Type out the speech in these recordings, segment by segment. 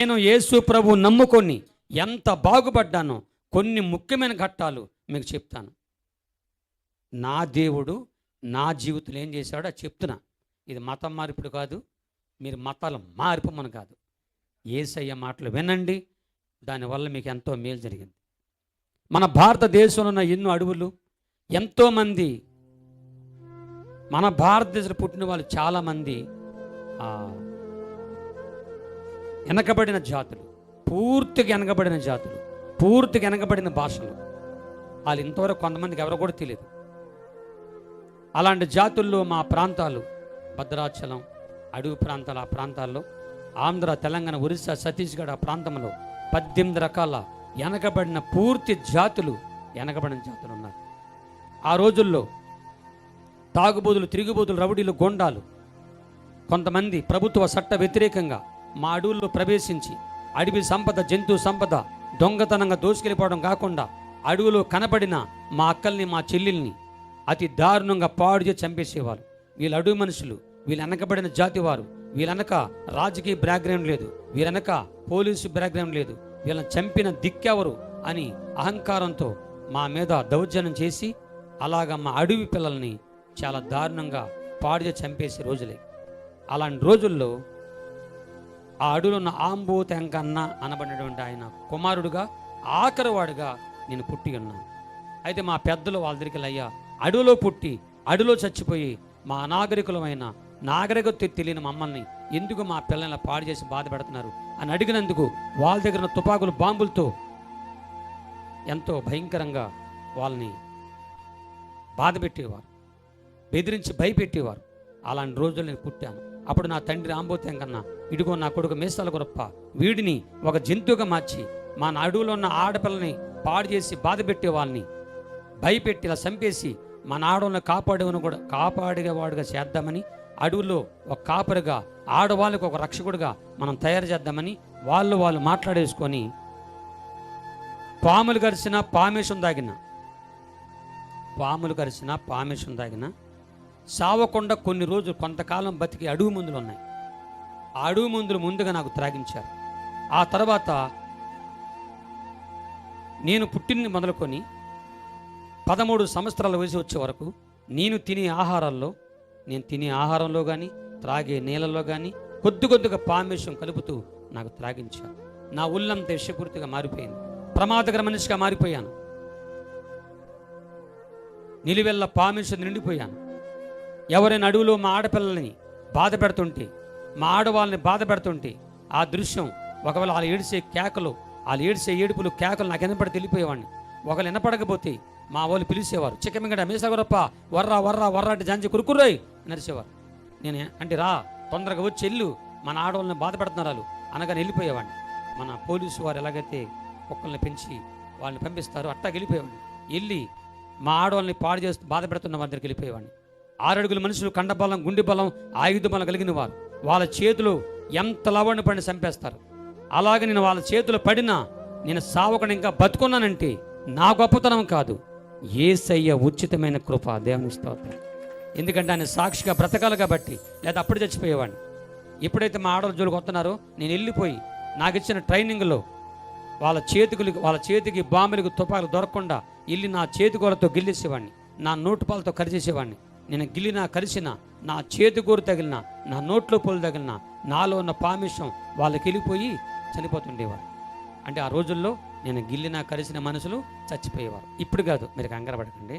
నేను యేసు ప్రభు నమ్ముకొని ఎంత బాగుపడ్డానో కొన్ని ముఖ్యమైన ఘట్టాలు మీకు చెప్తాను. నా దేవుడు నా జీవితంలో ఏం చేశాడో అది చెప్తున్నా. ఇది మతం మార్పిడి కాదు, మీరు మతాలు మార్పమని కాదు. యేసయ్య మాటలు వినండి, దానివల్ల మీకు ఎంతో మేలు జరిగింది. మన భారతదేశంలో ఉన్న ఎన్నో అడవులు, ఎంతోమంది మన భారతదేశంలో పుట్టిన వాళ్ళు చాలామంది వెనకబడిన జాతులు, పూర్తిగా వెనకబడిన జాతులు, పూర్తిగా వెనకబడిన భాషలు. వాళ్ళు ఇంతవరకు కొంతమందికి ఎవరో కూడా తెలియదు. అలాంటి జాతుల్లో మా ప్రాంతాలు భద్రాచలం, అడవి ప్రాంతాలు, ఆ ప్రాంతాల్లో ఆంధ్ర, తెలంగాణ, ఒరిస్సా, ఛత్తీస్గఢ్ ఆ ప్రాంతంలో 18 రకాల వెనకబడిన పూర్తి జాతులు, వెనకబడిన జాతులు ఉన్నారు. ఆ రోజుల్లో తాగుబోతులు, తిరుగుబోతులు, రౌడీలు, గొండాలు కొంతమంది ప్రభుత్వ చట్ట వ్యతిరేకంగా మా అడవుల్లో ప్రవేశించి అడవి సంపద, జంతు సంపద దొంగతనంగా దోసుకెళ్ళిపోవడం కాకుండా అడవులో కనబడిన మా అక్కల్ని, మా చెల్లెల్ని అతి దారుణంగా పాడు చేసి చంపేసేవారు. వీళ్ళు అడవి మనుషులు, వీళ్ళు వెనకబడిన జాతి వారు, వీళ్ళనక రాజకీయ బ్యాక్గ్రౌండ్ లేదు, వీళ్ళనక పోలీసు బ్యాక్గ్రౌండ్ లేదు, వీళ్ళని చంపిన దిక్కెవరు అని అహంకారంతో మా మీద దౌర్జన్యం చేసి అలాగా మా అడవి పిల్లల్ని చాలా దారుణంగా పాడు చేసి చంపేసే రోజులే. అలాంటి రోజుల్లో ఆ అడవిలో ఉన్న ఆంబోతెంకన్న అనబడినటువంటి ఆయన కుమారుడుగా, ఆఖరివాడుగా నేను పుట్టి ఉన్నాను. అయితే మా పెద్దలు వాళ్ళ దగ్గరికి అయ్యా, అడవిలో పుట్టి అడవిలో చచ్చిపోయి మా అనాగరికులమైన నాగరికత తెలియని మమ్మల్ని ఎందుకు మా పిల్లల్ని పాడు చేసి బాధ పెడుతున్నారు అని అడిగినందుకు వాళ్ళ దగ్గర తుపాకులు, బాంబులతో ఎంతో భయంకరంగా వాళ్ళని బాధ పెట్టేవారు, బెదిరించి భయపెట్టేవారు. అలాంటి రోజులు నేను పుట్టాను. అప్పుడు నా తండ్రి ఆంబోతెంకన్న, ఇదిగో నా కొడుకు మీసాల గురప్ప, వీడిని ఒక జంతువుగా మార్చి మా అడవులో ఉన్న ఆడపిల్లని పాడు చేసి బాధ పెట్టే వాళ్ళని భయపెట్టి ఇలా చంపేసి మన ఆడవాళ్ళని కాపాడేవాడుగా చేద్దామని, అడవుల్లో ఒక కాపరిగా, ఆడవాళ్ళకి ఒక రక్షకుడిగా మనం తయారు చేద్దామని వాళ్ళు మాట్లాడేసుకొని పాములు కరిసిన పామేశం దాగిన సావకుండా కొన్ని రోజులు కొంతకాలం బతికి అడవి మందులు ఉన్నాయి. ఆ అడవి మందులు ముందుగా నాకు త్రాగించారు. ఆ తర్వాత నేను పుట్టిన మొదలుకొని 13 సంవత్సరాల వయసు వచ్చే వరకు నేను తినే ఆహారంలో కానీ, త్రాగే నీళ్ళలో కానీ కొద్దిగా పామేశం కలుపుతూ నాకు త్రాగించారు. నా ఒళ్ళంతా విషపూర్తిగా మారిపోయింది, ప్రమాదకర మనిషిగా మారిపోయాను. నిలువెల్ల పామేశం నిండిపోయాను. ఎవరైనా అడవిలో మా ఆడపిల్లల్ని బాధ పెడుతుంటే, మా ఆడవాళ్ళని బాధ పెడుతుంటే ఆ దృశ్యం, ఒకవేళ వాళ్ళు ఏడిసే కేకలు, వాళ్ళు ఏడిసే ఏడుపులు, కేకలు నాకు వినపడి తెలిపోయేవాడిని. ఒకళ్ళు వినపడకపోతే మా వాళ్ళు పిలిచేవారు, చిక్కమింగడ మీసగొరప్ప వర్రా వర్రా వర్రా అంటే జాంచి కురుకుర్రోయ్ నడిచేవారు. నేను అంటే రా తొందరగా వచ్చి వెళ్ళు, మన ఆడవాళ్ళని బాధ పెడుతున్నారు అనగానే వెళ్ళిపోయేవాడిని. మన పోలీసు వారు ఎలాగైతే కుక్కల్ని పెంచి వాళ్ళని పంపిస్తారో అట్టా వెళ్ళిపోయేవాడిని. వెళ్ళి మా ఆడవాళ్ళని పాడు చేస్తూ బాధ పెడుతున్న వారి దగ్గరికి వెళ్ళిపోయేవాడిని. 6 అడుగుల మనుషులు, కండబలం, గుండె బలం, ఆయుధ బలం కలిగిన వారు, వాళ్ళ చేతులు ఎంత లవణ పడిన చంపేస్తారు. అలాగే నేను వాళ్ళ చేతులు పడినా నేను సావకుండా ఇంకా బతుకున్నానంటే నా గొప్పతనం కాదు, యేసయ్య ఉచితమైన కృప. దేవుని స్తోత్రం. ఎందుకంటే ఆయన సాక్షిగా బ్రతకాలి కాబట్టి, లేదా అప్పుడు చచ్చిపోయేవాడిని. ఎప్పుడైతే మా ఆడవాళ్ళ జోలికి వస్తున్నారో నేను వెళ్ళిపోయి నాకు ఇచ్చిన ట్రైనింగ్లో వాళ్ళ చేతికి బాంబులకు, తుపాకులు దొరకకుండా వెళ్ళి నా చేతిగోలతో గిల్లేసేవాడిని, నా నోటుపాలతో కరిచేసేవాడిని. నేను కరిచిన నా చేతిగోరు తగిలిన, నా నోట్లో పూలు తగిలిన, నాలో ఉన్న పామిషం వాళ్ళకి వెళ్ళిపోయి చనిపోతుండేవారు. అంటే ఆ రోజుల్లో నేను కరిసిన మనుషులు చచ్చిపోయేవారు. ఇప్పుడు కాదు, మీరు కంగారు పడకండి,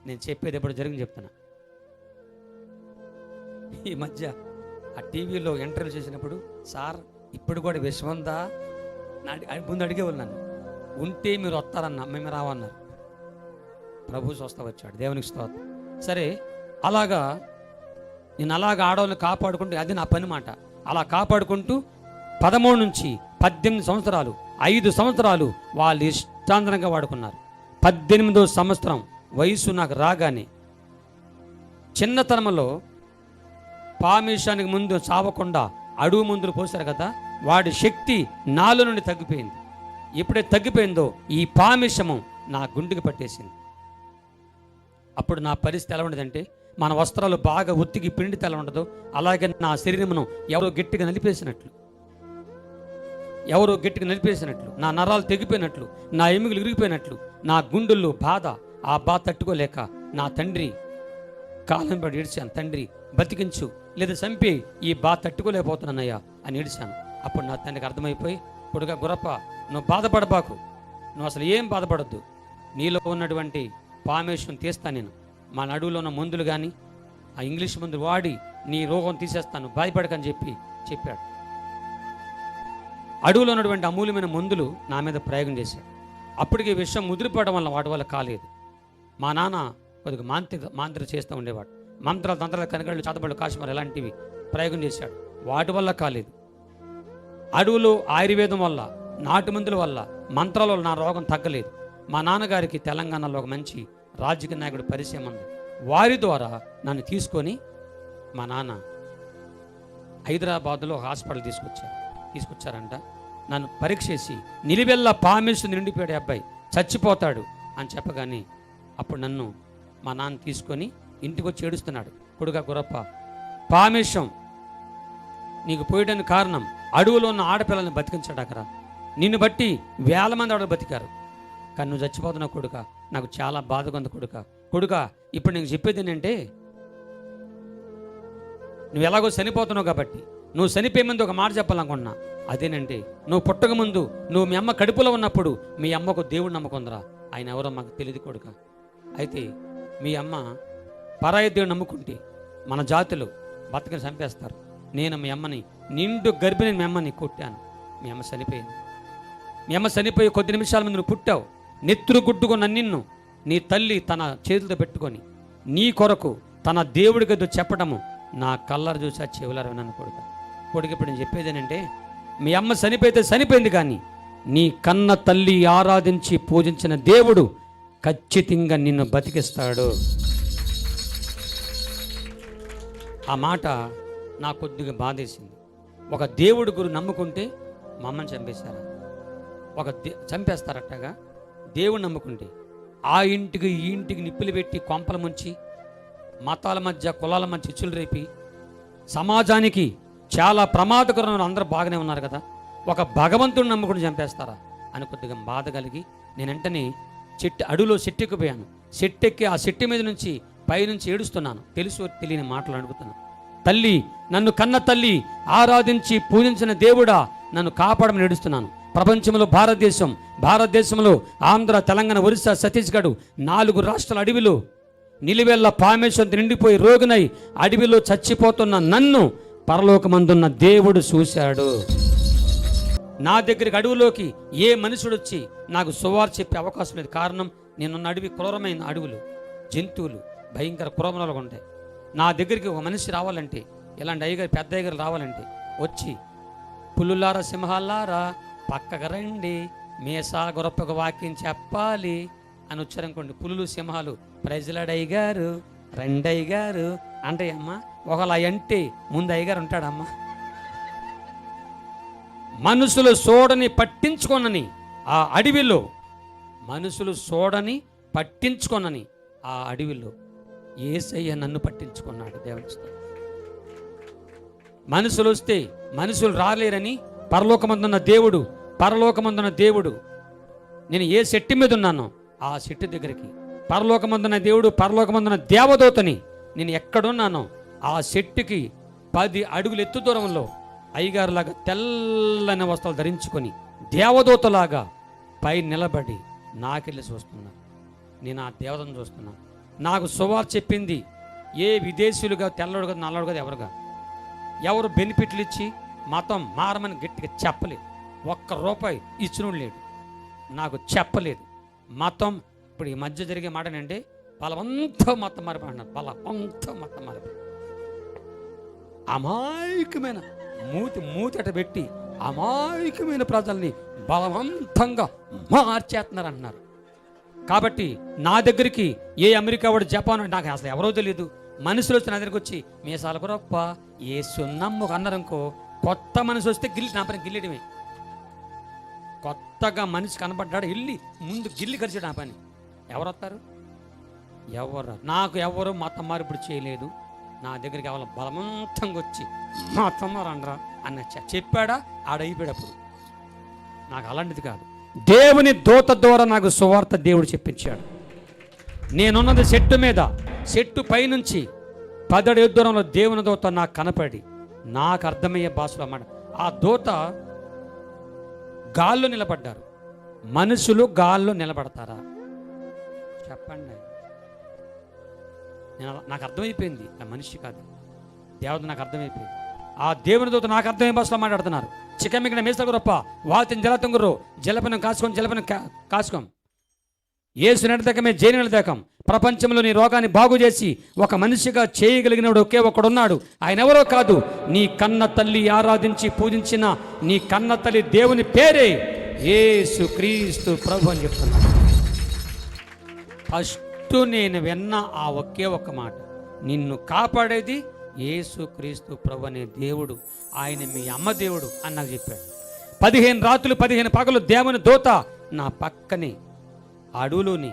నేను చెప్పేది ఎప్పుడు జరిగింది చెప్తున్నా. ఈ మధ్య ఆ టీవీలో ఇంటర్వ్యూ చేసినప్పుడు, సార్ ఇప్పుడు కూడా విషం ఉందా ముందు అడిగేవాళ్ళు నన్ను. ఉంటే మీరు వస్తారన్నా, మేము రావన్నారు. ప్రభు స్వస్థ వచ్చాడు, దేవునికి స్తోత్రం. సరే, అలాగా నేను ఆడవాళ్ళని కాపాడుకుంటూ, అది నా పని మాట. అలా కాపాడుకుంటూ 13 నుంచి 18 సంవత్సరాలు, 5 సంవత్సరాలు వాళ్ళు ఇష్టాంతరంగా వాడుకున్నారు. 18వ సంవత్సరం వయసు నాకు రాగానే, చిన్నతనంలో పామేశానికి ముందు చావకుండా అడుగు మందులు పోశారు కదా, వాడి శక్తి నాలో నుండి తగ్గిపోయింది. ఎప్పుడైతే తగ్గిపోయిందో ఈ పామేశము నా గుండెకి పట్టేసింది. అప్పుడు నా పరిస్థితి ఎలా ఉండదంటే, మన వస్త్రాలు బాగా ఉత్తికి పిండితే ఎలా ఉండదు, అలాగే నా శరీరమును ఎవరో గట్టిగా నలిపేసినట్లు. ఎవరో గట్టిగా నలిపేసినట్లు, నా నరాలు తెగిపోయినట్లు, నా ఎముకలు ఇరిగిపోయినట్లు, నా గుండెల్లో బాధ, ఆ బాధ తట్టుకోలేక నా తండ్రి కాలం పడి ఏడ్చాను, తండ్రి బతికించు లేదా చంపి, ఈ బాధ తట్టుకోలేకపోతున్నానయ్యా అని ఏడ్చాను. అప్పుడు నా తండ్రికి అర్థమైపోయి, కొడుకా గురప్ప, నువ్వు బాధపడబాకు, నువ్వు అసలు ఏం బాధపడద్దు, నీలో ఉన్నటువంటి పామేశ్వరం తీస్తాను నేను, మా నడువులో ఉన్న మందులు కానీ ఆ ఇంగ్లీష్ మందులు వాడి నీ రోగం తీసేస్తాను, భయపడకని చెప్పాడు. అడవులో ఉన్నటువంటి అమూల్యమైన మందులు నా మీద ప్రయోగం చేశాడు. అప్పటికి విషయం ముదిరిపోవడం వల్ల వాటి వల్ల కాలేదు. మా నాన్న కొద్దిగా మాంత్రిక చేస్తూ ఉండేవాడు. మంత్రాలు, తంత్రాలు, కనకళ్ళు, చాతబళ్ళు, కాశ్మీర్ ఇలాంటివి ప్రయోగం చేశాడు, వాటి వల్ల కాలేదు. అడవులో ఆయుర్వేదం వల్ల, నాటు మందుల వల్ల, మంత్రాల వల్ల నా రోగం తగ్గలేదు. మా నాన్నగారికి తెలంగాణలో ఒక మంచి రాజకీయ నాయకుడు పరిచయం ఉంది. వారి ద్వారా నన్ను తీసుకొని మా నాన్న హైదరాబాద్లో హాస్పిటల్ తీసుకొచ్చారంట. నన్ను పరీక్ష చేసి నిలివెల్ల పామేశ్వరం నిండిపోయాడు, అబ్బాయి చచ్చిపోతాడు అని చెప్పగానే అప్పుడు నన్ను మా నాన్న తీసుకొని ఇంటికి వచ్చి ఏడుస్తున్నాడు. కొడుకా గురప్ప, పామేశ్వరం నీకు పోయడానికి కారణం అడవులో ఉన్న ఆడపిల్లల్ని బతికించాడకరా, నిన్ను బట్టి వేల మంది ఆడలు బతికారు, కానీ నువ్వు చచ్చిపోతున్నావు కొడుక, నాకు చాలా బాధగా ఉంది కొడుక. ఇప్పుడు నేను చెప్పేది ఏంటంటే, నువ్వు ఎలాగో చనిపోతున్నావు కాబట్టి, నువ్వు చనిపోయే ముందు ఒక మాట చెప్పాలనుకున్నా, అదేనంటే నువ్వు పుట్టక ముందు నువ్వు మీ అమ్మ కడుపులో ఉన్నప్పుడు మీ అమ్మకు దేవుడు నమ్మకుందరా, ఆయన ఎవరో మాకు తెలియదు కొడుక. అయితే మీ అమ్మ పరాయి దేవుడు నమ్ముకుంటే మన జాతులు బతకని చంపేస్తారు. నేను మీ అమ్మని నిండు గర్భిణి మీ అమ్మని కొట్టాను, మీ అమ్మ చనిపోయింది. మీ అమ్మ చనిపోయి కొద్ది నిమిషాల ముందు నువ్వు పుట్టావు. నెత్తురు గుడ్డుకున్న నిన్ను నీ తల్లి తన చేతులతో పెట్టుకొని నీ కొరకు తన దేవుడికి ఏదో చెప్పడము నా కళ్ళరు చూసా చెవులారు విన్నాను కొడుకు. ఇప్పుడు నేను చెప్పేది ఏంటంటే, మీ అమ్మ చనిపోయితే చనిపోయింది, కానీ నీ కన్న తల్లి ఆరాధించి పూజించిన దేవుడు ఖచ్చితంగా నిన్ను బతికిస్తాడు. ఆ మాట నాకు కొద్దిగా బాధేసింది. ఒక దేవుడు గురు నమ్ముకుంటే మా అమ్మని చంపేశారా? చంపేస్తారట్టగా దేవుడు నమ్ముకుంటే ఆ ఇంటికి ఈ ఇంటికి నిప్పులు పెట్టి కొంపల ముంచి మతాల మధ్య కులాల మధ్య చిచ్చులు రేపి సమాజానికి చాలా ప్రమాదకరమైన, అందరూ బాగానే ఉన్నారు కదా, ఒక భగవంతుడిని నమ్ముకుని చంపేస్తారా అని కొద్దిగా బాధ కలిగి నేను వెంటనే అడవిలో చెట్టెక్కిపోయాను. చెట్టెక్కి ఆ చెట్టు మీద నుంచి పైనుంచి ఏడుస్తున్నాను. తెలుసు తెలియని మాటలు అడుగుతున్నాను. తల్లి, నన్ను కన్న తల్లి, ఆరాధించి పూజించిన దేవుడా నన్ను కాపాడమని ఏడుస్తున్నాను. ప్రపంచంలో భారతదేశంలో ఆంధ్ర, తెలంగాణ, ఒరిస్సా, ఛత్తీస్గఢ్ 4 రాష్ట్రాల అడవిలో నిలివెల్ల పామేశ్వరం నిండిపోయి రోగునై అడవిలో చచ్చిపోతున్న నన్ను పరలోకమందున్న దేవుడు చూశాడు. నా దగ్గరికి అడవిలోకి ఏ మనుషుడు వచ్చి నాకు సువార్త చెప్పే అవకాశం లేదు. కారణం, నేనున్న అడవి క్రూరమైన అడవులు, జంతువులు భయంకర క్రూరములుగా ఉంటాయి. నా దగ్గరికి ఒక మనిషి రావాలంటే, ఇలాంటి అయ్యగారు, పెద్ద అయ్యగారు రావాలంటే వచ్చి పులులారా, సింహాలారా పక్కకు రండి, మేసా గొరప్పకు వాక్యం చెప్పాలి అని వచ్చారనుకోండి, పులులు సింహాలు ప్రైజ్లాడ్ అయ్యగారు, రండి అయ్యగారు అంటే అమ్మ, ఒకలా అంటే ముందు అయ్యగారు ఉంటాడమ్మా. మనుషులు చూడని పట్టించుకొనని ఆ అడవిలో, మనుషులు చూడని పట్టించుకొనని ఆ అడవిలో యేసయ్య నన్ను పట్టించుకున్నాడు. దేవుని మనుషులు వస్తే మనుషులు రాలేరని పరలోకమందున్న దేవుడు, నేను ఏ చెట్టు మీద ఉన్నానో ఆ చెట్టు దగ్గరికి పరలోకమందున్న దేవుడు, పరలోకమందున్న దేవదూతని నేను ఎక్కడున్నానో ఆ చెట్టుకి 10 అడుగులు ఎత్తు దూరంలో అయ్యగారులాగా తెల్లని వస్త్రాలు ధరించుకొని దేవదూతలాగా పై నిలబడి నాకెళ్ళి చూస్తున్నాను. నేను ఆ దేవతను చూస్తున్నాను. నాకు సువార్త చెప్పింది ఏ విదేశీయులుగా, తెల్లడుగా, నల్లడుగా, ఎవరు బెనిఫిట్లు ఇచ్చి మతం మారమని గట్టిగా చెప్పలేదు. ₹1 ఇచ్చినోడు లేడు, నాకు చెప్పలేదు. మతం ఇప్పుడు ఈ మధ్య జరిగే మాట ఏంటంటే, బలవంతం మతం మారిపోయి అన్నారు. బలవంతం మతం మారిపోయి అమాయకమైన మూతి అట పెట్టి అమాయకమైన ప్రజల్ని బలవంతంగా మార్చేస్తున్నారు అన్నారు. కాబట్టి నా దగ్గరికి ఏ అమెరికా వాడు, జపాన్, నాకు అసలు ఎవరో తెలియదు, మనుషులు వచ్చి నా దగ్గరికి వచ్చి మీసాల గొప్ప ఏ సున్నమ్ము అన్నారనుకో, కొత్త మనిషి వస్తే నా పని గిల్లడమే. కొత్తగా మనిషి కనబడ్డాడు, వెళ్ళి ముందు గిల్లి కరిచాడు నా పని. ఎవరు వస్తారు? నాకు ఎవరు మతం మార్పిడి చేయలేదు. నా దగ్గరికి ఎవరు బలవంతంగా వచ్చి మతం మారండ్రా అన్న చెప్పాడా, ఆడైపోయాడు. అప్పుడు నాకు అలాంటిది కాదు. దేవుని దూత ద్వారా నాకు సువార్త దేవుడు చెప్పించాడు. నేనున్నది చెట్టు మీద, చెట్టు పైనుంచి 10 అడుగుల దూరంలో దేవుని దూత నాకు కనపడి నాకు అర్థమయ్యే భాషలో మాట. ఆ దూత గాల్లో నిలబడ్డారు. మనుషులు గాల్లో నిలబడతారా చెప్పండి? నాకు అర్థమైపోయింది ఆ మనిషి కాదు, దేవుడు నాకు అర్థమైపోయింది. ఆ దేవుని దూత నాకు అర్థమయ్యే భాషలో మాట్లాడుతున్నారు. చిక్కమిగిన మేసగురప్ప వాతిని జలతుంగురు జలపనం కాసుకోం జలపనం కాసుకోం ఏసు నడదకమే జైలు నడదకం. ప్రపంచంలో నీ రోగాన్ని బాగు చేసి ఒక మనిషిగా చేయగలిగినవాడు ఒకే ఒకడున్నాడు. ఆయన ఎవరో కాదు, నీ కన్న తల్లి ఆరాధించి పూజించిన నీ కన్న తల్లి దేవుని పేరే యేసు క్రీస్తు ప్రభు అని చెప్తున్నాను. ఫస్ట్ నేను విన్న ఆ ఒకే ఒక్క మాట, నిన్ను కాపాడేది యేసు క్రీస్తు ప్రభు అనే దేవుడు, ఆయన మీ అమ్మ దేవుడు అని నాకు చెప్పాడు. 15 రాత్రులు 15 పగలు దేవుని దూత నా పక్కనే అడవులోని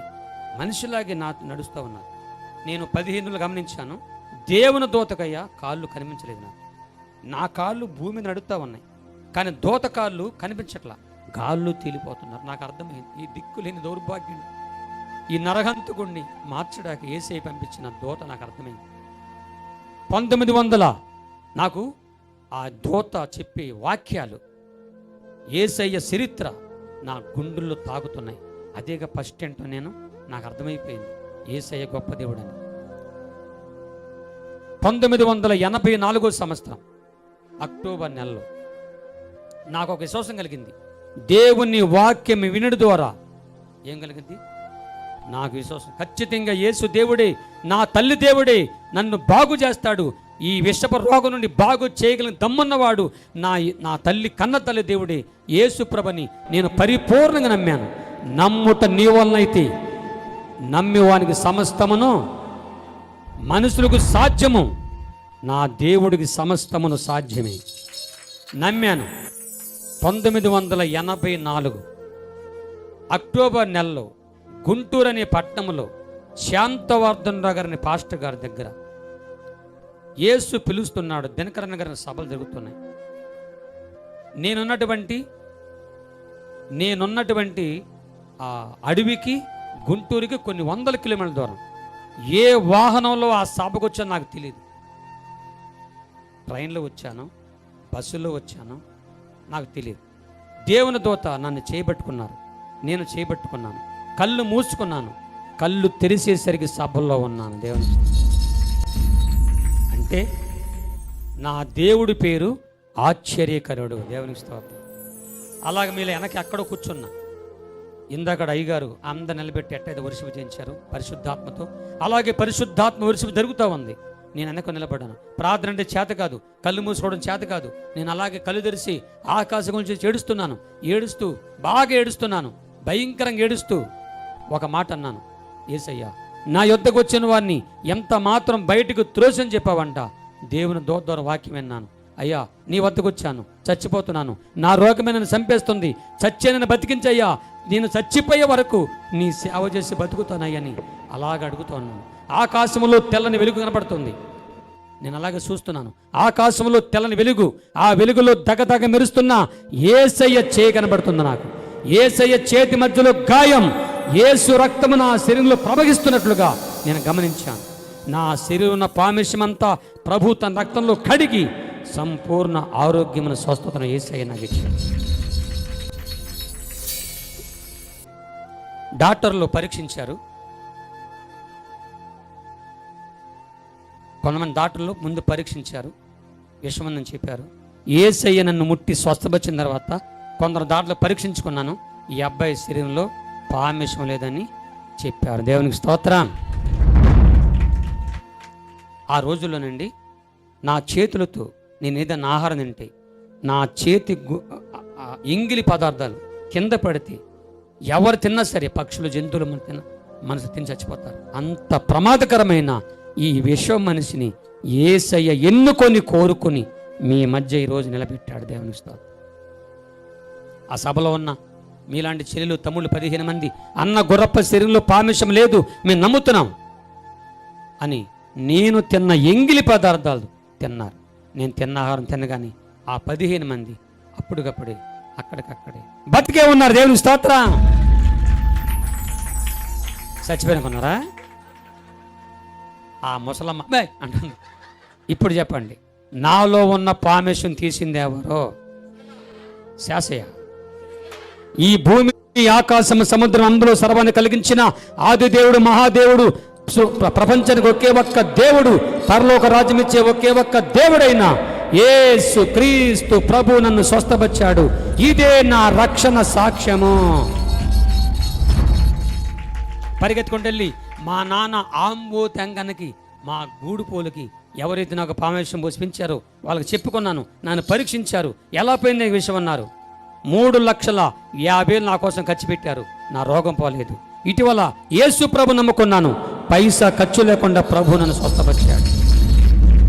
మనిషిలాగే నడుస్తూ ఉన్నారు. నేను 15 గమనించాను, దేవుని దూతకయ్యా కాళ్ళు కనిపించలేదు. నా కాళ్ళు భూమి మీద నడుస్తూ ఉన్నాయి, కానీ దూత కాళ్ళు కనిపించట్లా, గాళ్ళు తేలిపోతున్నారు. నాకు అర్థమైంది, ఈ దిక్కులేని దౌర్భాగ్యుని, ఈ నరహంతకుడిని మార్చడానికి యేసయ్య పంపించిన దూత నాకు అర్థమైంది. 1900 నాకు ఆ దూత చెప్పే వాక్యాలు, యేసయ్య చరిత్ర నా గుండెల్లో తాగుతున్నాయి. అదేగా ఫస్ట్ ఏంటో నాకు అర్థమైపోయింది యేసయ్య గొప్ప దేవుడని. 1984 సంవత్సరం అక్టోబర్ నెలలో నాకు ఒక విశ్వాసం కలిగింది. దేవుని వాక్యం వినడం ద్వారా ఏం కలిగింది? నాకు విశ్వాసం, ఖచ్చితంగా యేసు దేవుడే, నా తల్లి దేవుడే నన్ను బాగు చేస్తాడు, ఈ విషప రోగం నుండి బాగు చేయగలిగిన దమ్మున్నవాడు నా తల్లి కన్న తల్లి దేవుడే యేసు ప్రభుని నేను పరిపూర్ణంగా నమ్మాను. నమ్ముట నీ వలనైతే నమ్మివానికి సమస్తమును మనుషులకు సాధ్యము, నా దేవుడికి సమస్తమును సాధ్యమే. నమ్మాను. 1984 అక్టోబర్ నెలలో గుంటూరు అనే పట్టణంలో శాంతవర్ధన్ రావు గారిని పాస్టర్ గారి దగ్గర యేసు పిలుస్తున్నాడు. దినకరణ గారి సభలు జరుగుతున్నాయి. నేనున్నటువంటి ఆ అడవికి గుంటూరుకి కొన్ని 100 కిలోమీటర్ల దూరం. ఏ వాహనంలో ఆ సభకు వచ్చానో నాకు తెలియదు. ట్రైన్లో వచ్చాను, బస్సులో వచ్చాను, నాకు తెలియదు. దేవుని దూత నన్ను చేయబట్టుకున్నారు, నేను చేయబట్టుకున్నాను, కళ్ళు మూసుకున్నాను, కళ్ళు తెరిసేసరికి సభల్లో ఉన్నాను. దేవుని అంటే నా దేవుడి పేరు ఆశ్చర్యకరుడు. దేవునికి స్తోత్రం. అలాగే మీరు వెనక ఎక్కడో కూర్చున్నా, ఇందాకడ అయ్యగారు అందరు నిలబెట్టి ఎట్టయితే వర్షిపు చేయించారు పరిశుద్ధాత్మతో, అలాగే పరిశుద్ధాత్మ వర్షిపు జరుగుతూ ఉంది. నేను వెనక నిలబడ్డాను. ప్రార్థన అంటే చేత కాదు, కళ్ళు మూసుకోవడం చేత కాదు. నేను అలాగే కళ్ళు తెరిచి ఆకాశం గురించి బాగా ఏడుస్తున్నాను, భయంకరంగా ఏడుస్తూ ఒక మాట అన్నాను, యేసయ్యా నా యొద్దకు వచ్చిన వారిని ఎంత మాత్రం బయటకు త్రోసని చెప్పావంట. దేవుని దూత ద్వారా వాక్యం విన్నాను. అయ్యా నీ వద్దకు వచ్చాను, చచ్చిపోతున్నాను, నా రోగమే నన్ను చంపేస్తుంది, చచ్చే నన్ను బతికించయ్యా, నేను చచ్చిపోయే వరకు నీ సేవ చేసి బతుకుతానయ్యని అలాగ అడుగుతున్నాను. ఆకాశంలో తెల్లని వెలుగు కనపడుతుంది. నేను అలాగే చూస్తున్నాను. ఆకాశంలో తెల్లని వెలుగు, ఆ వెలుగులో దగదగ మెరుస్తున్న యేసయ్య చేయి కనబడుతుంది. నాకు యేసయ్య చేతి మధ్యలో గాయం, యేసు రక్తము నా శరీరంలో ప్రవహిస్తున్నట్లుగా నేను గమనించాను. నా శరీరం ఉన్న పామిషమంతా ప్రభు తన రక్తంలో కడిగి సంపూర్ణ ఆరోగ్యమైన స్వస్థతను యేసయ్య నాకు ఇచ్చాడు. డాక్టర్లు పరీక్షించారు. కొంతమంది డాక్టర్లు ముందు పరీక్షించారు, విషమని చెప్పారు. యేసయ్య నన్ను ముట్టి స్వస్థపరిచిన తర్వాత కొందరు డాక్టర్లు పరీక్షించుకున్నాను, ఈ అబ్బాయి శరీరంలో పామిషం లేదని చెప్పారు. దేవునికి స్తోత్రం. ఆ రోజుల్లోనండి నా చేతులతో నేను ఏదైనా ఆహారం తింటే నా చేతి ఎంగిలి పదార్థాలు కింద పడితే ఎవరు తిన్నా సరే, పక్షులు జంతువులు మనసు తిని చచ్చిపోతారు. అంత ప్రమాదకరమైన ఈ విషం మనిషిని యేసయ్య ఎన్నుకొని కోరుకొని మీ మధ్య ఈరోజు నిలబెట్టాడు. దేవునికి స్తోత్రం. ఆ సభలో ఉన్న మీలాంటి చెల్లెలు తమ్ముళ్ళు 15 మంది అన్న గుర్రప్ప శరీరంలో పామిషం లేదు, మేము నమ్ముతున్నాం అని నేను తిన్న ఎంగిలి పదార్థాలు తిన్నారు. నేను తిన్న ఆహారం తినగానే ఆ 15 మంది అప్పటికప్పుడే అక్కడికక్కడే బతికే ఉన్నారు. దేవుని స్తోత్రం. చచ్చిపోయినకున్నారా? ఆ ముసలమ్మ అంటుంది. ఇప్పుడు చెప్పండి, నాలో ఉన్న పామేశం తీసింది ఎవరో? శాసయ్య. ఈ భూమి, ఆకాశం, సముద్రం, అందులో సర్వాన్ని కలిగించిన ఆది దేవుడు, మహాదేవుడు, ప్రపంచానికి ఒకే ఒక్క దేవుడు, పరలోక రాజ్యం ఇచ్చే ఒకే ఒక్క దేవుడైన యేసు క్రీస్తు ప్రభు నన్ను స్వస్థపరిచాడు. ఇదే నా రక్షణ సాక్ష్యము. పరిగెత్తుకుంటూ వెళ్ళి మా నాన్న ఆంబో తెంగనకి, మా గూడుపోలకి ఎవరైతే నాకు పామేశం పోసిపించారో వాళ్ళకి చెప్పుకున్నాను. నన్ను పరీక్షించారు. ఎలా పోయింది ఈ విషయం అన్నారు. 3,50,000 నా కోసం ఖర్చు పెట్టారు. నా రోగం పోలేదు. ఇటీవల యేసు ప్రభు నమ్ముకున్నాను. పైసా ఖర్చు లేకుండా ప్రభు నన్ను స్వస్థపరిచాడు.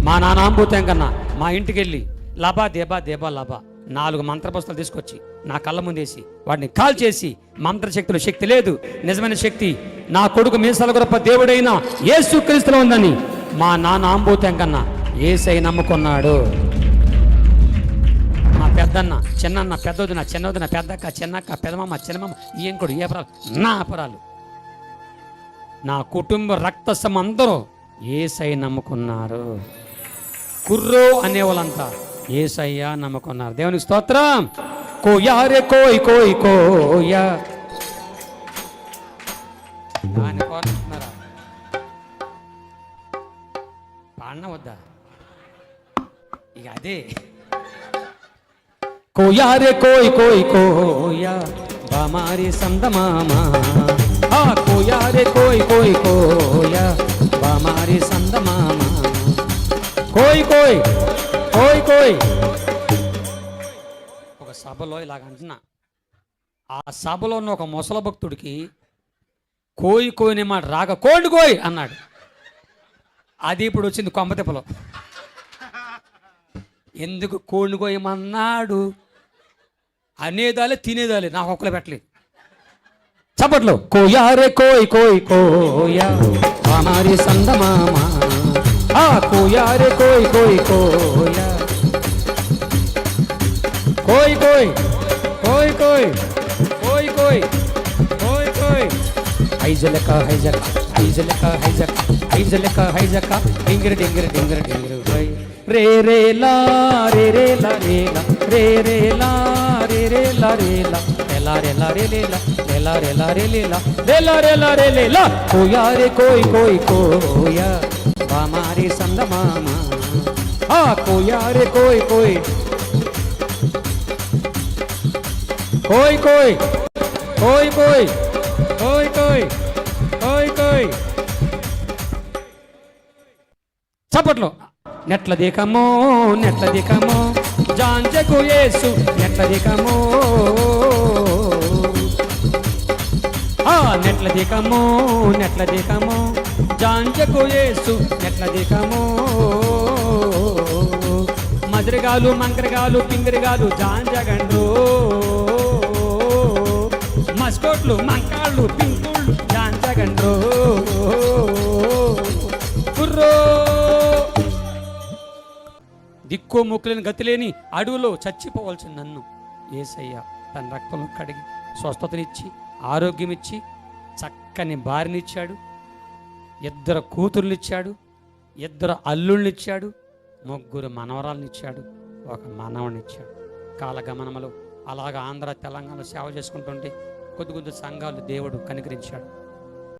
మా నాన్న ఆంబూతం కన్నా మా ఇంటికి వెళ్ళి లబా దేబా దేబా లబా 4 మంత్రపుస్తకాలు తీసుకొచ్చి నా కళ్ళ ముందేసి వాడిని కాల్ చేసి, మంత్రశక్తుల శక్తి లేదు, నిజమైన శక్తి నా కొడుకు మీసాల గొప్ప దేవుడైన యేసు క్రీస్తులో ఉందని మా నాన్న ఆంబూతం కన్నా యేసై నమ్ముకున్నాడు. మా పెద్దన్న, చిన్నన్న, పెద్దొదిన, చిన్నొదిన, పెద్దక్క, చిన్నక్క, పెదమమ్మ, చిన్నమ్మ, ఏంకుడు, ఏ అపరాలు, నా అపరాలు, నా కుటుంబ రక్తసం అందరూ యేసై నమ్ముకున్నారు. కుర్రో అనేవాళ్ళంతా యేసయ్య నమ్ముకున్నారు. దేవునికి స్తోత్రం. కోయారే కోయ్ కోయ్ కోయా అని కోరుతున్నారా? పాడిన వద్దా? ఇక అదే కోయారే కోయ్ కోయ్ కోయా బామారి సందమామా, కోయారే కోయ్ కోయ్ కోయా బామారి సందమామా, కోయ్ కోయ్ కోయ్ కోయ్. ఒక సభలో ఇలాగ అంటున్నా, ఆ సభలో ఉన్న ఒక ముసల భక్తుడికి కోయి కోయిని మాట రాక కోండి కోయ్ అన్నాడు. అది ఇప్పుడు వచ్చింది కొమ్మతిప్పలో. ఎందుకు కోండి కోయమన్నాడు? అనేదాలే తినేదాలే, నాకు ఒక్కలే పెట్టలేదు. చప్పట్లో కోయారే కోయ్ కోయ్ కోయా మామారి సందమామా, కోయారే కోయ్ కోయ్ కోయా కోయ్ కోయ్ కోయ్ కోయ్ కోయ్ కోయ్ కోయ్ కోయ్. హైజలక హైజక హైజలక హైజక హైజలక హైజక డింగిర డింగిర డింగిర డింగిర కోయ్ రే రే లా రే రే లా రే లా రే రే లా రే రే లా రే లా లా రే లా రే లే లా లా రే లా రే లే లా రే లా రే లా రే లే లా. కోయారే కోయ్ కోయ్ కోయా బామారి సందమామా, కోయారే కోయ్ కోయ్ కోయ్ కోయ్ కోయ్ కోయ్ కోయ్ కోయ్ కోయ్ కోయ్. చప్పట్లో నెట్ల దికమో నెట్ల దికమో జాంజకు యేసు నెట్ల దికమో, నెట్ల దికమో నెట్ల దికమో జాంజకు యేసు నెట్ల దికమో. మజరగాలు మంకరగాలు పింగరిగాలు జాంజగండ్రు, మస్కోట్లు మంకాళ్ళు పింకుళ్ళు జాంజగండ్రు. కుర్రో దిక్కు ముక్కులేని గతిలేని అడవులో చచ్చిపోవాల్సిన నన్ను యేసయ్య తన రక్తంలో కడిగి స్వస్థతనిచ్చి ఆరోగ్యం ఇచ్చి చక్కని భార్యనిచ్చాడు, 2 కూతుర్నిచ్చాడు, 2 అల్లుళ్ళనిచ్చాడు, 3 మనవరాలనిచ్చాడు, 1 మనవనిచ్చాడు. కాలగమనములో అలాగ ఆంధ్ర తెలంగాణ సేవ చేసుకుంటుంటే కొద్ది సంఘాలు దేవుడు కనికరించాడు.